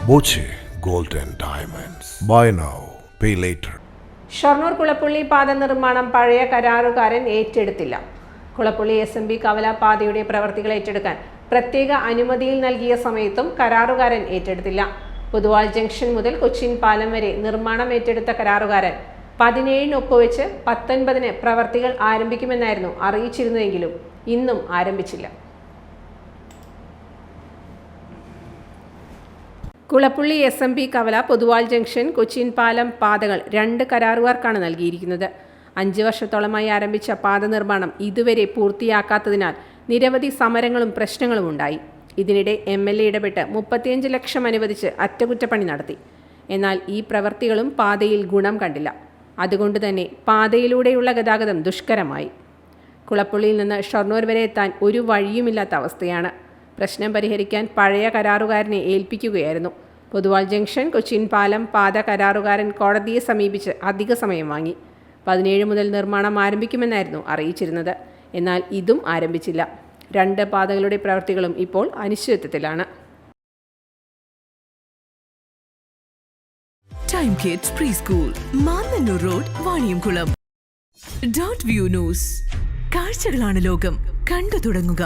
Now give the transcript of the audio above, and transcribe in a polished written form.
Boche Gold and Diamonds. Buy now, pay later. Shoranur Kulappully പാത നിർമ്മാണം പഴയ കരാറുകാരൻ ഏറ്റെടുത്തില്ല. കുളപ്പുള്ളി SMB കവല പാതയുടെ പ്രവർത്തികൾ ഏറ്റെടുക്കാൻ പ്രത്യേക അനുമതിയിൽ നൽകിയ സമയത്തും കരാറുകാരൻ ഏറ്റെടുത്തില്ല. പൊതുവാൾ ജംഗ്ഷൻ മുതൽ കൊച്ചിൻ പാലം വരെ നിർമ്മാണം ഏറ്റെടുത്ത കരാറുകാരൻ 17 ഒപ്പുവെച്ച് 19 പ്രവർത്തികൾ ആരംഭിക്കുമെന്നായിരുന്നു അറിയിച്ചിരുന്നതെങ്കിലും ഇന്നും ആരംഭിച്ചില്ല. കുളപ്പുള്ളി SMB കവല, പൊതുവാൾ ജംഗ്ഷൻ, കൊച്ചിൻ പാലം പാതകൾ 2 കരാറുകാർക്കാണ് നൽകിയിരിക്കുന്നത്. 5 വർഷത്തോളമായി ആരംഭിച്ച പാത നിർമ്മാണം ഇതുവരെ പൂർത്തിയാക്കാത്തതിനാൽ നിരവധി സമരങ്ങളും പ്രശ്നങ്ങളും ഉണ്ടായി. ഇതിനിടെ MLA ഇടപെട്ട് 35 ലക്ഷം അനുവദിച്ച് അറ്റകുറ്റപ്പണി നടത്തി. എന്നാൽ ഈ പ്രവൃത്തികളും പാതയിൽ ഗുണം കണ്ടില്ല. അതുകൊണ്ട് തന്നെ പാതയിലൂടെയുള്ള ഗതാഗതം ദുഷ്കരമായി. കുളപ്പുള്ളിയിൽ നിന്ന് ഷൊർണൂർ വരെ എത്താൻ ഒരു വഴിയുമില്ലാത്ത അവസ്ഥയാണ്. പ്രശ്നം പരിഹരിക്കാൻ പഴയ കരാറുകാരനെ ഏൽപ്പിക്കുകയായിരുന്നു. പൊതുവാൾ ജംഗ്ഷൻ, കൊച്ചിൻ പാലം പാത കരാറുകാരൻ കോടതിയെ സമീപിച്ച് അധിക സമയം വാങ്ങി. 17 മുതൽ നിർമ്മാണം ആരംഭിക്കുമെന്നായിരുന്നു അറിയിച്ചിരുന്നത്. എന്നാൽ ഇതും ആരംഭിച്ചില്ല. 2 പാതകളുടെ പ്രവൃത്തികളും ഇപ്പോൾ അനിശ്ചിതത്വത്തിലാണ്. Time kids pre school, Mannannur road, Vaniyamkulam. .view news. കാഴ്ചകളാണ് ലോകം. കണ്ടു തുടങ്ങുക.